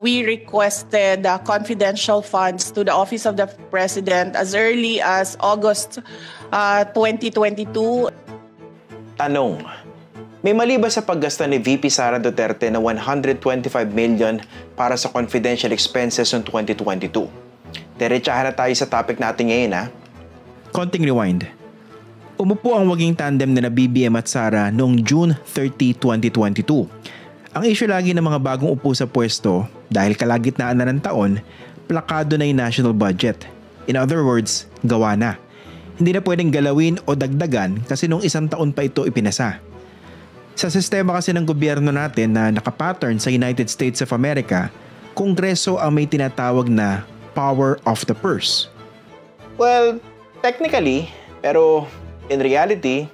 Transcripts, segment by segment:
we requested confidential funds to the Office of the President as early as August 2022. Tanong, may mali ba sa paggasta ni VP Sara Duterte na 125 million para sa confidential expenses noong 2022? Diretsahan na tayo sa topic natin ngayon ha. Konting rewind. Umupo ang waging tandem na BBM at Sara noong June 30, 2022. Ang issue lagi ng mga bagong upo sa pwesto dahil kalagitnaan na ng taon, plakado na yung national budget. In other words, gawa na. Hindi na pwedeng galawin o dagdagan kasi nung isang taon pa ito ipinasa. Sa sistema kasi ng gobyerno natin na nakapattern sa United States of America, Kongreso ang may tinatawag na power of the purse. Well, technically, pero in reality,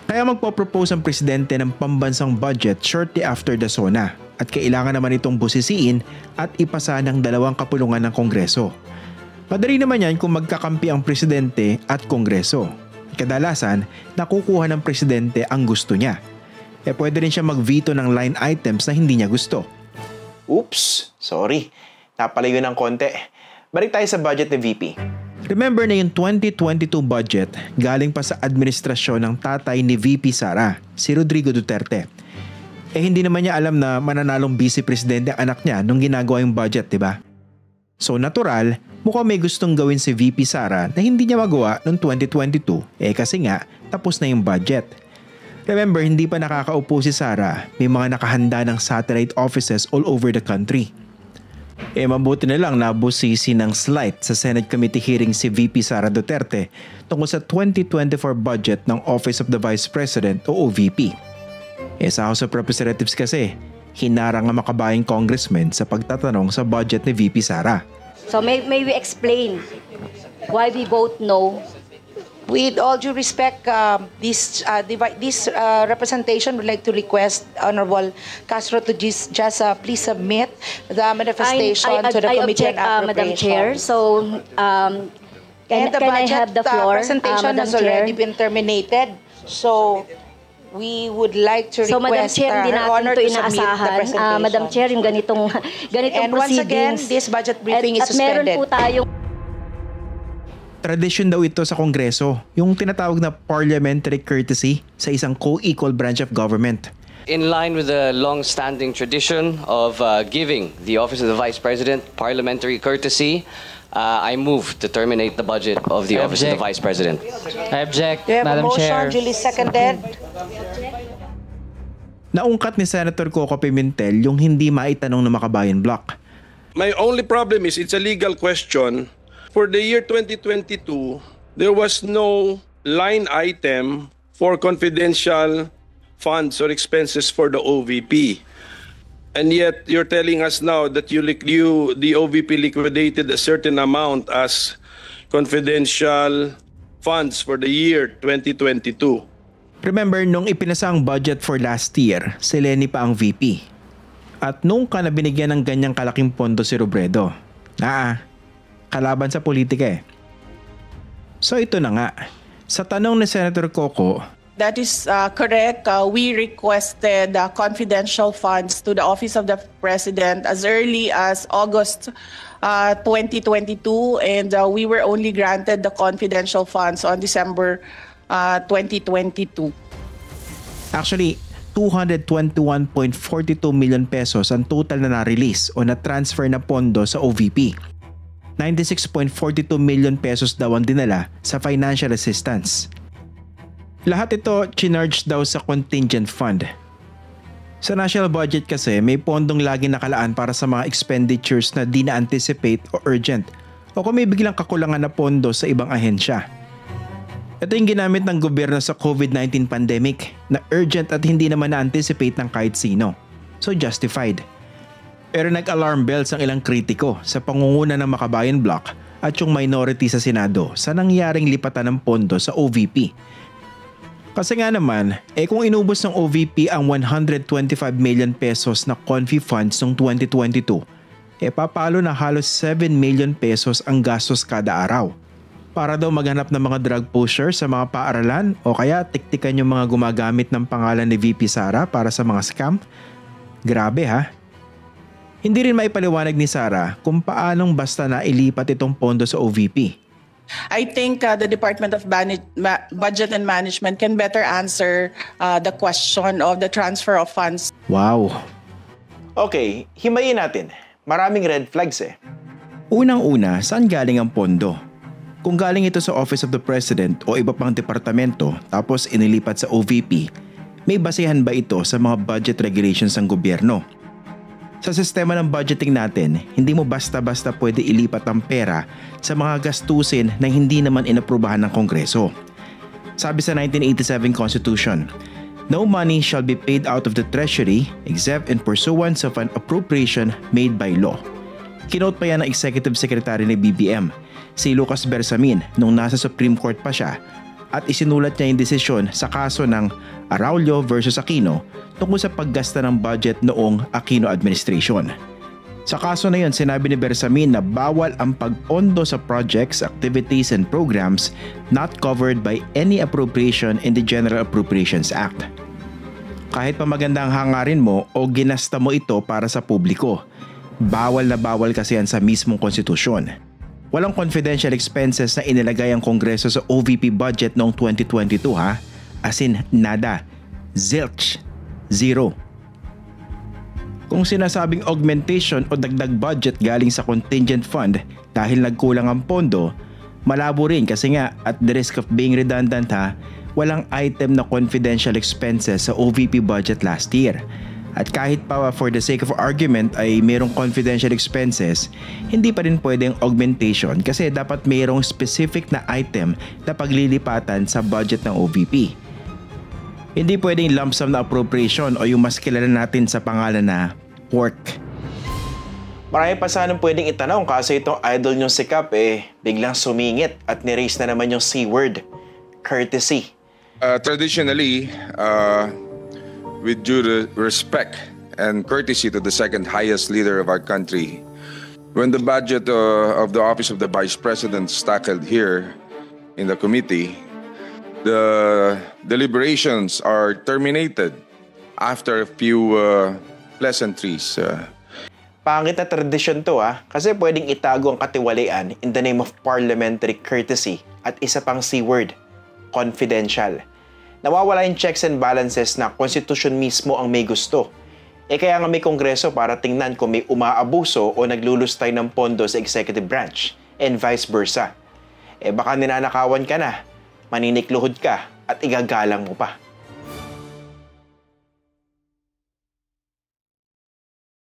Kaya magpo-propose ang presidente ng pambansang budget shortly after the SONA at kailangan naman itong busisiin at ipasa ng dalawang kapulungan ng Kongreso. Madali naman yan kung magkakampi ang presidente at Kongreso. Kadalasan, nakukuha ng presidente ang gusto niya. Pwede rin siya mag-veto ng line items na hindi niya gusto. Oops, sorry. Napalayo ng konti. Balik tayo sa budget ni VP. Remember na yung 2022 budget galing pa sa administrasyon ng tatay ni VP Sara, si Rodrigo Duterte. Hindi naman niya alam na mananalong vice presidente ang anak niya nung ginagawa yung budget, diba? So natural, mukhang may gustong gawin si VP Sara na hindi niya magawa noong 2022 kasi nga tapos na yung budget. Remember, hindi pa nakakaupo si Sara, may mga nakahanda ng satellite offices all over the country. Mabuti na lang nabusisi ng slight sa Senate Committee hearing si VP Sara Duterte tungkol sa 2024 budget ng Office of the Vice President o OVP. Sa House of Representatives kasi, hinarang ang makabayang congressman sa pagtatanong sa budget ni VP Sara. So may we explain why we vote no? With all due respect, this representation would like to request Honorable Castro to just please submit the manifestation to the Committee on Appropriations. Madam Chair. So, can I have the floor, presentation Madam has Chair? already been terminated. So, we would like to request so, Madam Chair, hindi Her natin Honor ito to submit the inaasahan. presentation. Madam Chair, yung ganitong And once again, proceedings. this budget briefing is At meron suspended. po tayong Tradisyon daw ito sa Kongreso, yung tinatawag na parliamentary courtesy sa isang co-equal branch of government. In line with the long-standing tradition of giving the Office of the Vice President parliamentary courtesy, I move to terminate the budget of the Office of the Vice President. I object, We have a Madam motion, Chair. duly seconded. Naungkat ni Senator Coco Pimentel yung hindi maitanong ng Makabayan Bloc. My only problem is it's a legal question. For the year 2022, there was no line item for confidential funds or expenses for the OVP. And yet you're telling us now that the OVP liquidated a certain amount as confidential funds for the year 2022. Remember, nung ipinasa ang budget for last year, si Lenny pa ang VP. At nung ka na binigyan ng ganyang kalaking pondo si Robredo, kalaban sa politika So ito na nga, sa tanong ni Senator Coco, That is correct. We requested confidential funds to the Office of the President as early as August 2022, and we were only granted the confidential funds on December 2022. Actually, 221.42 million pesos ang total na na-release o na-transfer na pondo sa OVP. 96.42 million pesos daw ang dinala sa financial assistance. Lahat ito chinarge daw sa contingent fund. Sa national budget kasi may pondong lagi nakalaan para sa mga expenditures na di na-anticipate o urgent o kung may biglang kakulangan na pondo sa ibang ahensya. Ito yung ginamit ng gobyerno sa COVID-19 pandemic na urgent at hindi naman na-anticipate ng kahit sino. So justified. Pero nag-alarm bells ang ilang kritiko sa pangunguna ng Makabayan Bloc at yung minority sa Senado sa nangyaring lipatan ng pondo sa OVP. Kasi nga naman, kung inubos ng OVP ang 125 million pesos na Confi funds noong 2022, papalo na halos 7 million pesos ang gastos kada araw. Para daw maghanap ng mga drug pushers sa mga paaralan o kaya tiktikan yung mga gumagamit ng pangalan ni VP Sara para sa mga scam. Grabe ha? Hindi rin maipaliwanag ni Sara kung paanong basta na ilipat itong pondo sa OVP. I think the Department of Budget and Management can better answer the question of the transfer of funds. Wow! Okay, himayin natin. Maraming red flags eh. Unang-una, saan galing ang pondo? Kung galing ito sa Office of the President o iba pang departamento tapos inilipat sa OVP, may basehan ba ito sa mga budget regulations ng gobyerno? Sa sistema ng budgeting natin, hindi mo basta-basta pwede ilipat ang pera sa mga gastusin na hindi naman inaprubahan ng Kongreso. Sabi sa 1987 Constitution, no money shall be paid out of the Treasury except in pursuance of an appropriation made by law. Kinote pa yan ng Executive Secretary ng BBM, si Lucas Bersamin, nung nasa Supreme Court pa siya, at isinulat niya yung desisyon sa kaso ng Araulo versus Aquino tungkol sa paggasta ng budget noong Aquino administration. Sa kaso na yun, sinabi ni Bersamin na bawal ang pagpondo sa projects, activities, and programs not covered by any appropriation in the General Appropriations Act. Kahit pa maganda ang hangarin mo o ginasta mo ito para sa publiko, bawal na bawal kasi yan sa mismong konstitusyon. Walang confidential expenses na inilagay ang Kongreso sa OVP budget noong 2022 ha. As in, nada. Zilch. Zero. Kung sinasabing augmentation o dagdag budget galing sa contingent fund dahil nagkulang ang pondo, malabo rin kasi nga at the risk of being redundant ha, walang item na confidential expenses sa OVP budget last year. At kahit pa for the sake of argument ay mayroong confidential expenses, hindi pa rin pwedeng augmentation kasi dapat mayroong specific na item na paglilipatan sa budget ng OVP. Hindi pwedeng lump sum na appropriation o yung mas kilala natin sa pangalan na pork. Marami pa sanang pwedeng itanong kaso itong idol nyong sikap biglang sumingit at niraise na naman yung C-word, courtesy. Traditionally, with due respect and courtesy to the second highest leader of our country, when the budget of the Office of the Vice President is tackled here in the committee, the deliberations are terminated after a few pleasantries. Pangit na tradisyon to kasi pwedeng itago ang katiwalian in the name of parliamentary courtesy at isa pang C-word, confidential. Nawawala yung checks and balances na konstitusyon mismo ang may gusto. Kaya nga may kongreso para tingnan kung may umaabuso o naglulustay ng pondo sa executive branch and vice versa. Baka ninanakawan ka na, maninikluhod ka at igagalang mo pa.